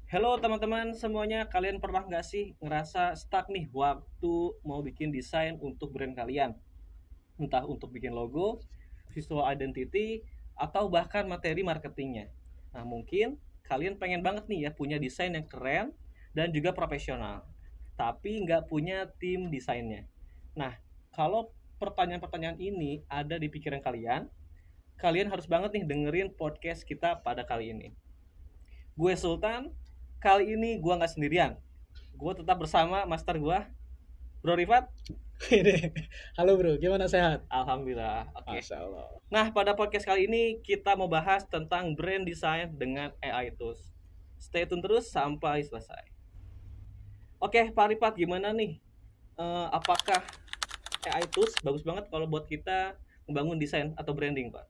Halo teman-teman semuanya, kalian pernah nggak sih ngerasa stuck nih waktu mau bikin desain untuk brand kalian? Entah untuk bikin logo, visual identity, atau bahkan materi marketingnya. Nah mungkin kalian pengen banget nih ya punya desain yang keren dan juga profesional, tapi nggak punya tim desainnya. Nah kalau pertanyaan-pertanyaan ini ada di pikiran kalian, kalian harus banget nih dengerin podcast kita pada kali ini. Gue Sultan, kali ini gue nggak sendirian. Gue tetap bersama master gue, Bro Rifat. Ini, halo bro, gimana sehat? Alhamdulillah, oke. Masya Allah. Nah, pada podcast kali ini kita mau bahas tentang brand design dengan AI tools. Stay tune terus sampai selesai. Oke, Pak Rifat, gimana nih? Apakah AI tools bagus banget kalau buat kita membangun desain atau branding, Pak?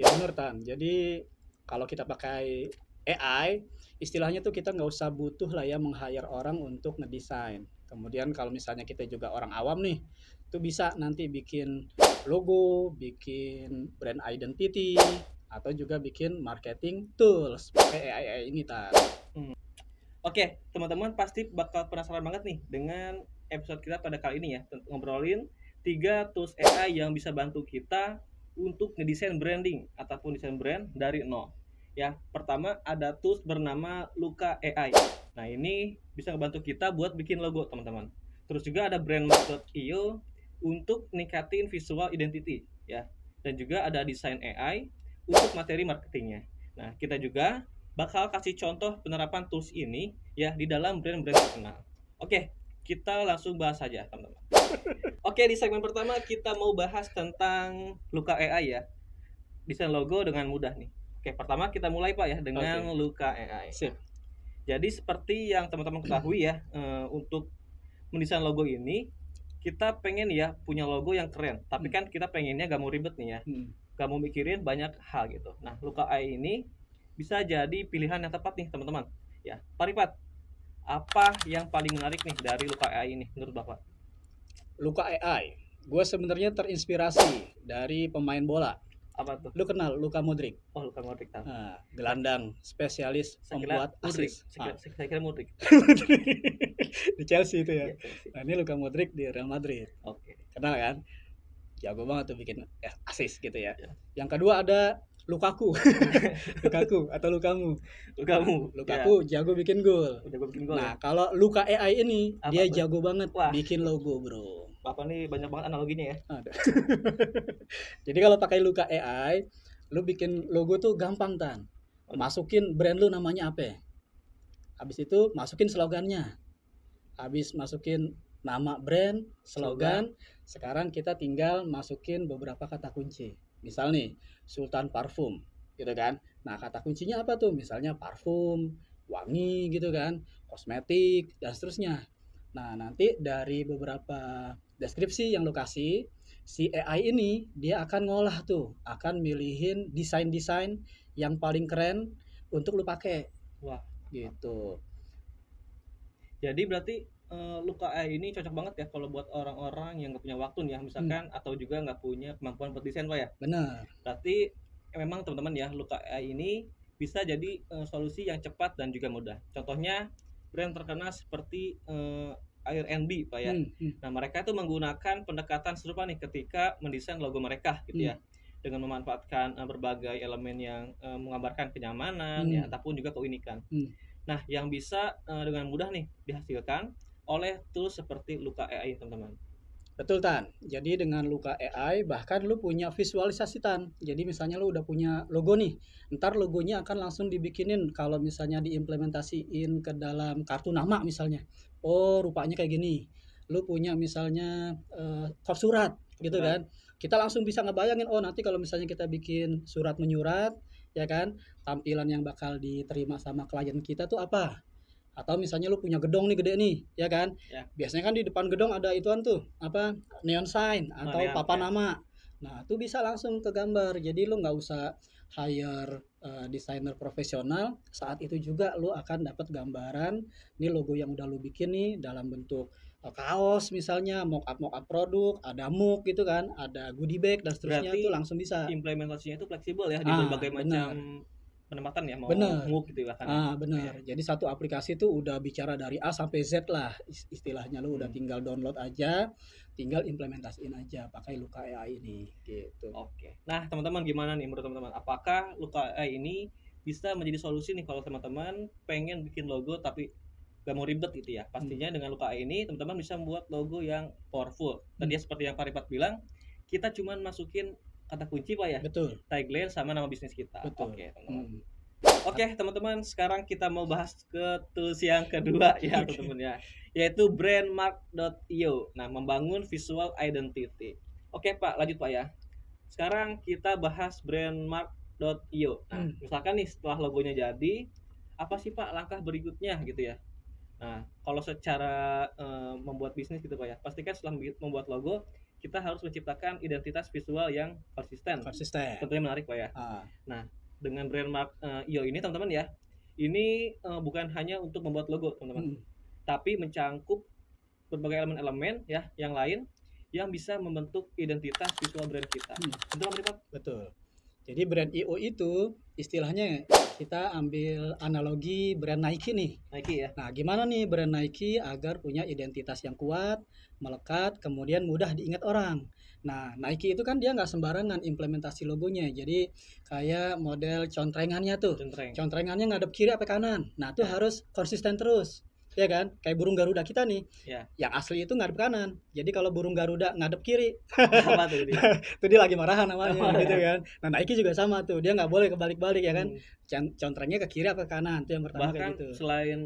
Ya bener Tan, jadi kalau kita pakai AI, istilahnya tuh kita nggak usah butuh lah ya meng-hire orang untuk ngedesain. Kemudian kalau misalnya kita juga orang awam nih, tuh bisa nanti bikin logo, bikin brand identity, atau juga bikin marketing tools pakai AI ini Tan. Hmm. Oke, teman-teman pasti bakal penasaran banget nih dengan episode kita pada kali ini ya, ngobrolin 3 tools AI yang bisa bantu kita untuk ngedesain branding ataupun desain brand dari nol. Ya, pertama ada tools bernama Luka AI. Nah, ini bisa ngebantu kita buat bikin logo, teman-teman. Terus juga ada brand.io untuk ningkatin visual identity ya. Dan juga ada desain AI untuk materi marketingnya. Nah, kita juga bakal kasih contoh penerapan tools ini ya di dalam brand-brand terkenal. Oke, kita langsung bahas saja, teman-teman. Oke, di segmen pertama kita mau bahas tentang Luka AI ya. Desain logo dengan mudah nih. Oke, pertama kita mulai Pak ya dengan Oke, Luka AI. sip. Jadi seperti yang teman-teman ketahui ya, untuk mendesain logo ini kita pengen ya punya logo yang keren. Tapi kan kita pengennya gak mau ribet nih ya. Hmm. Gak mau mikirin banyak hal gitu. Nah, Luka AI ini bisa jadi pilihan yang tepat nih teman-teman. Ya, Pak Rifat, apa yang paling menarik nih dari Luka AI ini menurut Bapak? Luka AI, gue sebenarnya terinspirasi dari pemain bola. Apa tuh? Lu kenal Luka Modric? Oh, Luka Modric tahu. Nah, gelandang spesialis Saya kira pembuat Modric. asis. Saya kira Modric. Di Chelsea itu ya. Iya, Chelsea. Nah, ini Luka Modric di Real Madrid. Oke. Kenal kan? Jago banget tuh bikin asis gitu ya. Ya. Yang kedua ada Lukaku. Lukaku atau Lukamu. Lukamu. Nah, Lukaku jago bikin gol. Udah gue bikin gol ya. Nah, kalau Luka AI ini Apa dia tuh? jago banget Wah, bikin logo, Bro. Bapak nih banyak banget analoginya ya. Ada. Jadi kalau pakai Luka AI, lu bikin logo tuh gampang Tan. Masukin brand lu namanya apa? Habis itu masukin slogannya. Habis masukin nama brand, slogan, sekarang kita tinggal masukin beberapa kata kunci. Misal nih, Sultan Parfum, gitu kan. Nah, kata kuncinya apa tuh? Misalnya parfum, wangi gitu kan, kosmetik, dan seterusnya. Nah, nanti dari beberapa deskripsi yang lo kasih, si AI ini dia akan ngolah tuh, akan milihin desain-desain yang paling keren untuk lo pakai Wah, gitu. jadi berarti Luka AI ini cocok banget ya kalau buat orang-orang yang nggak punya waktu nih ya, misalkan atau juga nggak punya kemampuan buat desain Pak ya. Benar. Berarti memang teman-teman ya Luka AI ini bisa jadi solusi yang cepat dan juga mudah. Contohnya brand terkenal seperti Airbnb Pak ya. Hmm, hmm, Nah mereka itu menggunakan pendekatan serupa nih ketika mendesain logo mereka gitu hmm, ya. Dengan memanfaatkan berbagai elemen yang menggambarkan kenyamanan ya hmm, ataupun juga keunikan. hmm. Nah yang bisa dengan mudah nih dihasilkan oleh tools seperti Luka AI teman-teman. Betul Tan. Jadi dengan Luka AI bahkan lu punya visualisasi Tan. Jadi misalnya lu udah punya logo nih. Ntar logonya akan langsung dibikinin kalau misalnya diimplementasiin ke dalam kartu nama misalnya. Oh, rupanya kayak gini. Lu punya misalnya kop surat gitu Surat. kan. Kita langsung bisa ngebayangin oh nanti kalau misalnya kita bikin surat menyurat ya kan, tampilan yang bakal diterima sama klien kita tuh apa? Atau misalnya lu punya gedung nih gede nih ya kan, Ya. biasanya kan di depan gedung ada ituan tuh apa, neon sign atau Neon, papan ya. nama. Nah itu bisa langsung ke gambar, jadi lu nggak usah hire desainer profesional. Saat itu juga lu akan dapat gambaran nih logo yang udah lu bikin nih dalam bentuk kaos misalnya, mock up produk, ada mug gitu kan, ada goodie bag dan seterusnya, Berarti tuh langsung bisa. implementasinya itu fleksibel ya di Ah berbagai benar. macam penempatan ya, mau Bener. move gitu bahkan ya. Benar. Jadi satu aplikasi tuh udah bicara dari A sampai Z lah istilahnya, lu udah tinggal download aja, tinggal implementasiin aja pakai Luka AI ini gitu. Oke. Nah, teman-teman gimana nih menurut teman-teman? Apakah Luka AI ini bisa menjadi solusi nih kalau teman-teman pengen bikin logo tapi gak mau ribet gitu ya? Pastinya dengan Luka AI ini teman-teman bisa membuat logo yang powerful. Tadi seperti yang Pak Ripat bilang, kita cuman masukin kata kunci Pak ya, Betul. tagline sama nama bisnis kita. Betul. Oke, teman-teman. Oke, teman-teman, sekarang kita mau bahas ke tools yang kedua ya, teman-teman ya, yaitu brandmark.io. Nah, membangun visual identity. Oke, Pak, lanjut Pak ya. Sekarang kita bahas brandmark.io. Nah, misalkan nih setelah logonya jadi, apa sih Pak langkah berikutnya gitu ya? Nah, kalau secara membuat bisnis gitu Pak ya, pastikan setelah membuat logo, kita harus menciptakan identitas visual yang konsisten. Tentunya menarik Pak ya. Nah, dengan brandmark.io ini teman-teman ya, ini bukan hanya untuk membuat logo teman-teman, tapi mencangkup berbagai elemen-elemen ya yang lain yang bisa membentuk identitas visual brand kita. Betul Pak Ripat? Betul. Jadi brand IO itu istilahnya kita ambil analogi brand Nike nih. Nike ya. Nah, gimana nih brand Nike agar punya identitas yang kuat, melekat, kemudian mudah diingat orang. Nah, Nike itu kan dia nggak sembarangan implementasi logonya. Jadi kayak model contrengannya tuh. Contrengannya ngadep kiri apa kanan. Nah, itu harus konsisten terus. Ya kan? Kayak burung Garuda kita nih. Ya. Yang asli itu ngadep kanan. Jadi kalau burung Garuda ngadep kiri, apa tuh dia? Itu dia lagi marahan namanya gitu kan. Nah, Nike juga sama tuh. Dia nggak boleh kebalik-balik ya kan. Contrengnya ke kiri apa ke kanan. Itu yang pertama. Bahkan kayak gitu. Selain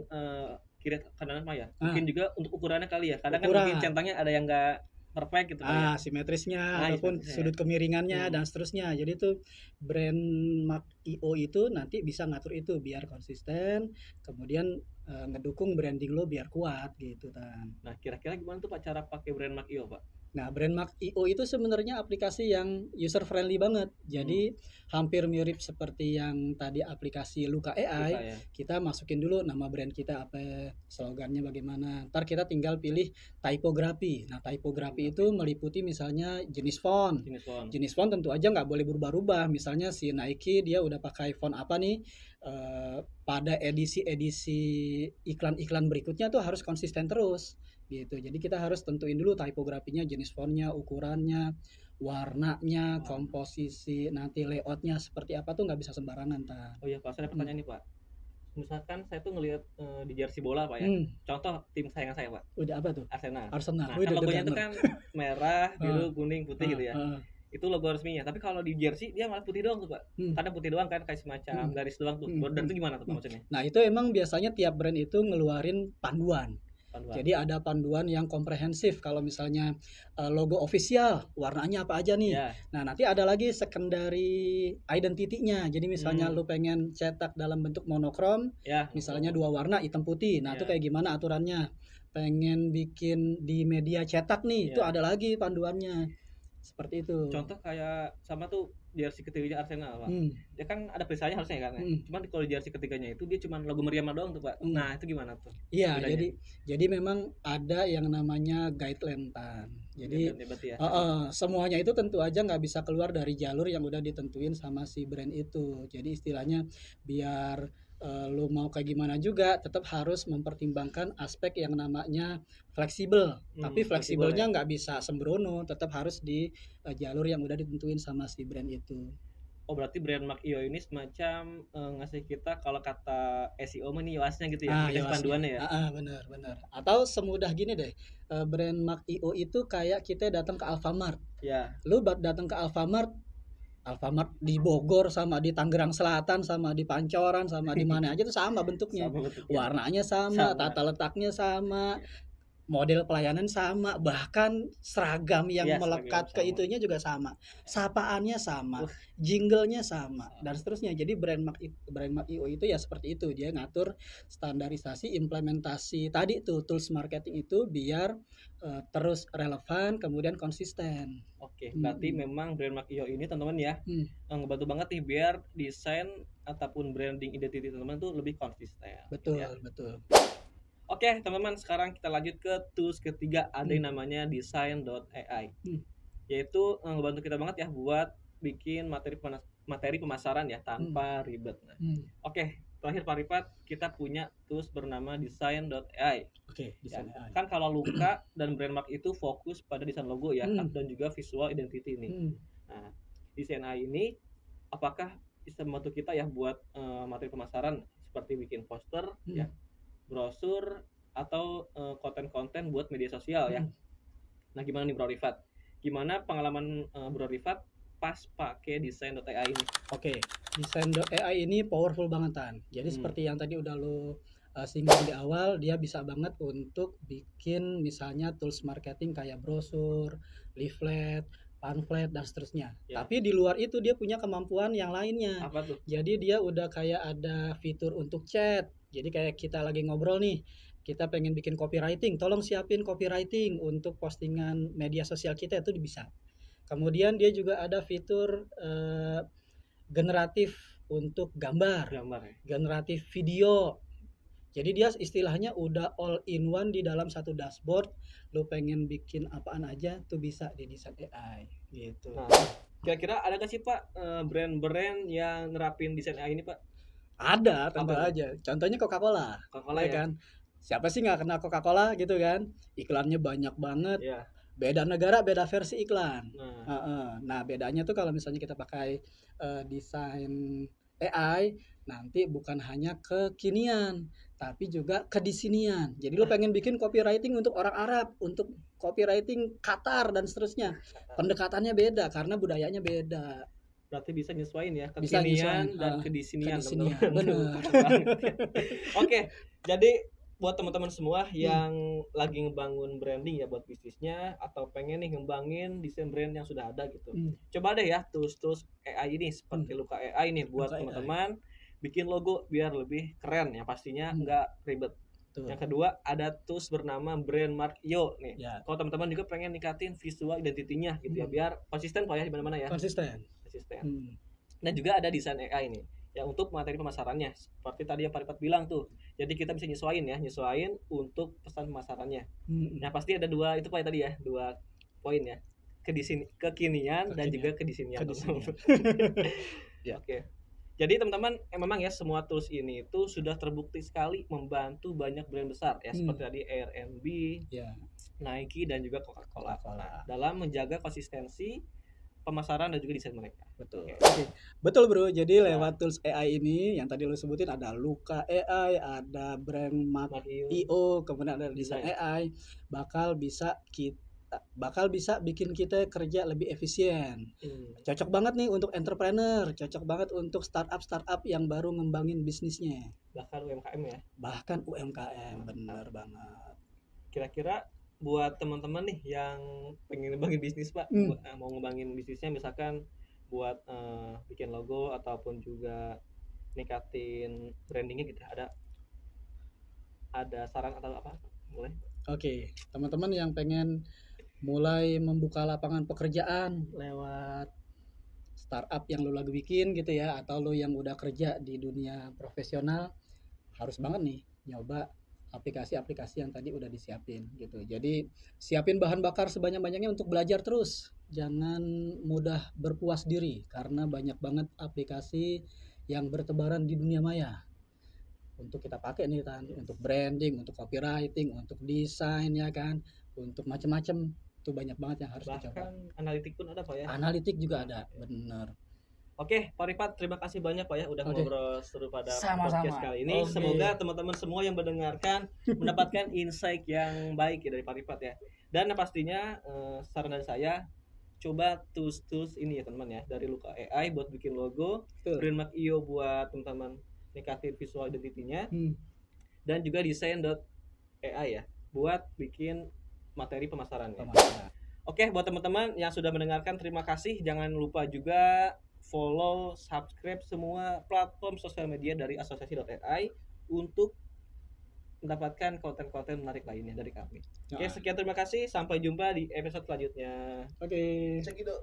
kiri kanan apa ya? Mungkin juga untuk ukurannya kali ya. Kadang kan mungkin centangnya ada yang nggak perfect gitu ya. Simetrisnya ataupun sudut kemiringannya dan seterusnya. Jadi itu brandmark.io itu nanti bisa ngatur itu biar konsisten, kemudian ngedukung branding lo biar kuat gitu kan. Nah, kira-kira gimana tuh Pak cara pakai brandmark.io Pak? Nah, brandmark.io itu sebenarnya aplikasi yang user friendly banget. Jadi hampir mirip seperti yang tadi aplikasi Luka AI. Kita masukin dulu nama brand kita apa, slogannya bagaimana. Ntar kita tinggal pilih typography. Nah, typography itu meliputi misalnya jenis font. Jenis font tentu aja nggak boleh berubah-ubah. Misalnya si Nike dia udah pakai font apa nih, pada edisi-edisi iklan-iklan berikutnya tuh harus konsisten terus gitu. Jadi kita harus tentuin dulu typografinya, jenis fontnya, ukurannya, warnanya, komposisi, nanti layoutnya seperti apa tuh nggak bisa sembarangan Pak. Oh iya Pak, saya ada pertanyaan nih Pak. Misalkan saya tuh ngelihat di jersey bola Pak ya. Contoh tim sayangan saya Pak. Udah apa tuh? Arsenal. Nah, kan logonya itu kan merah, biru, kuning, putih gitu ya. Itu logo resminya. Tapi kalau di jersey dia malah putih doang tuh Pak. Kadang putih doang kan, kayak semacam garis doang tuh. Dan itu gimana tuh Pak maksudnya? Nah, itu emang biasanya tiap brand itu ngeluarin panduan. Jadi ada panduan yang komprehensif. Kalau misalnya logo official warnanya apa aja nih. Nah, nanti ada lagi secondary identity-nya. Jadi misalnya lu pengen cetak dalam bentuk monokrom, misalnya 2 warna hitam putih. Nah, itu kayak gimana aturannya? Pengen bikin di media cetak nih, itu ada lagi panduannya. Seperti itu. Contoh kayak sama tuh jersey ketiganya Arsenal Pak. Dia kan ada perisanya harusnya kan. Cuman kalau di jersey ketiganya itu dia cuma logo meriam doang tuh Pak. Nah, itu gimana tuh? Iya, jadi memang ada yang namanya guideline Tan. Jadi semuanya itu tentu aja nggak bisa keluar dari jalur yang udah ditentuin sama si brand itu. Jadi istilahnya biar lu mau kayak gimana juga tetap harus mempertimbangkan aspek yang namanya fleksibel. Tapi fleksibelnya nggak bisa sembrono, tetap harus di jalur yang udah ditentuin sama si brand itu. Oh, berarti brandmark.io ini semacam ngasih kita kalau kata SEO mah nih YOAS-nya gitu ya, panduannya ya. Benar. Atau semudah gini deh, brandmark.io itu kayak kita datang ke Alfamart. Lu datang ke Alfamart di Bogor sama di Tangerang Selatan sama di Pancoran sama di mana aja tuh sama bentuknya. Warnanya sama, tata letaknya sama, model pelayanan sama, bahkan seragam yang melekat ke itunya juga sama, sapaannya sama, jinglenya sama, dan seterusnya. Jadi brandmark.io itu ya seperti itu, dia ngatur standarisasi implementasi tadi tuh tools marketing itu biar terus relevan kemudian konsisten. Oke, berarti memang brandmark.io ini teman-teman ya ngebantu banget nih biar desain ataupun branding identity teman-teman tuh lebih konsisten. Betul. Oke, teman-teman, sekarang kita lanjut ke tools ketiga, ada yang namanya design.ai. Yaitu ngebantu kita banget ya buat bikin materi materi pemasaran ya tanpa ribet. Nah, oke, terakhir Pak Rifat, kita punya tools bernama design.ai. Oke, desain AI. Kan kalau Luka dan Brandmark itu fokus pada desain logo ya, dan juga visual identity ini. Nah, desain AI ini apakah bisa membantu kita ya buat materi pemasaran seperti bikin poster ya, brosur atau konten-konten buat media sosial ya. Nah, gimana nih Bro Rifat? Gimana pengalaman Bro Rifat pas pakai design.ai ini? Oke, design.ai ini powerful banget Tan. Jadi seperti yang tadi udah lo singgung di awal, dia bisa banget untuk bikin misalnya tools marketing kayak brosur, leaflet, pamflet dan seterusnya. Ya. Tapi di luar itu dia punya kemampuan yang lainnya. Apa tuh? Jadi dia udah kayak ada fitur untuk chat. Jadi kayak kita lagi ngobrol nih, kita pengen bikin copywriting, tolong siapin copywriting untuk postingan media sosial kita, itu bisa. Kemudian dia juga ada fitur generatif untuk gambar ya? generatif video. Jadi dia istilahnya udah all in one di dalam satu dashboard. Lu pengen bikin apaan aja tuh bisa di desain AI gitu. Nah, kira-kira ada gak sih Pak brand-brand yang nerapin desain AI ini Pak? Ada, tentu Apa tuh? aja. Contohnya Coca-Cola. Coca-Cola ya ya? kan? Siapa sih nggak kenal Coca-Cola gitu kan? Iklannya banyak banget. Ya. Beda negara beda versi iklan. Nah, Nah bedanya tuh kalau misalnya kita pakai desain AI, nanti bukan hanya kekinian tapi juga kedisinian. Jadi lo pengen bikin copywriting untuk orang Arab, untuk copywriting Qatar dan seterusnya, pendekatannya beda karena budayanya beda. berarti bisa nyesuaiin ya Bisa kekinian nyesuaiin, dan kedisinian. kedisinian, teman-teman. bener. Oke, jadi buat teman-teman semua yang lagi ngebangun branding ya buat bisnisnya atau pengen nih ngembangin desain brand yang sudah ada gitu. Coba deh ya tools AI ini seperti Luka AI nih buat Luka AI. teman-teman bikin logo biar lebih keren ya pastinya nggak ribet. Tuh. Yang kedua ada tools bernama Brandmark Io nih. Ya. Kalau teman-teman juga pengen ningkatin visual identitinya gitu ya biar konsisten Pak ya di mana-mana ya. Konsisten. Dan juga ada desain AI nih ya untuk materi pemasarannya seperti tadi yang Pak Rifat bilang tuh. Jadi kita bisa nyesuaiin untuk pesan pemasarannya. Nah pasti ada dua itu Pak tadi ya, dua poin ya, kekinian dan juga kedisinian. Ya. Oke. Jadi teman-teman memang ya semua tools ini itu sudah terbukti sekali membantu banyak brand besar ya seperti tadi Airbnb, Nike dan juga Coca-Cola dalam menjaga konsistensi pemasaran dan juga desain mereka. Betul. Oke. Betul bro. Jadi lewat tools AI ini yang tadi lo sebutin ada Luka AI, ada Brandmark Io, kemudian ada desain AI, bakal bisa bikin kita kerja lebih efisien. Cocok banget nih untuk entrepreneur, cocok banget untuk startup yang baru ngembangin bisnisnya. Bahkan UMKM ya. Bahkan UMKM, bener banget. Kira-kira buat teman-teman nih yang pengen ngembangin bisnis Pak, mau ngembangin bisnisnya misalkan buat bikin logo ataupun juga ningkatin brandingnya gitu, ada saran atau apa? Boleh? Oke, teman-teman yang pengen mulai membuka lapangan pekerjaan lewat startup yang lo lagi bikin gitu ya, atau lo yang udah kerja di dunia profesional, harus banget nih nyoba aplikasi-aplikasi yang tadi udah disiapin gitu. Jadi siapin bahan bakar sebanyak-banyaknya untuk belajar terus. Jangan mudah berpuas diri karena banyak banget aplikasi yang bertebaran di dunia maya. Untuk kita pakai nih Tan, untuk branding, untuk copywriting, untuk desain ya kan, untuk macam-macam tuh banyak banget yang harus dicoba. Bahkan analitik pun ada Pak ya. Analitik juga ada, bener. Oke, Pak Rifat, terima kasih banyak Pak ya udah ngobrol seru pada Sama-sama. podcast kali ini. Semoga teman-teman semua yang mendengarkan mendapatkan insight yang baik ya dari Pak Rifat ya. Dan pastinya saran dari saya coba tools ini ya teman-teman ya, dari Luka AI buat bikin logo, Brandmark Io buat teman-teman ningkatin visual identity-nya, dan juga design.ai ya buat bikin materi pemasarannya. Oke, buat teman-teman yang sudah mendengarkan terima kasih. Jangan lupa juga follow, subscribe semua platform sosial media dari asosiasi.ai untuk mendapatkan konten-konten menarik lainnya dari kami. Oke, sekian terima kasih. Sampai jumpa di episode selanjutnya. Oke. Cek itu.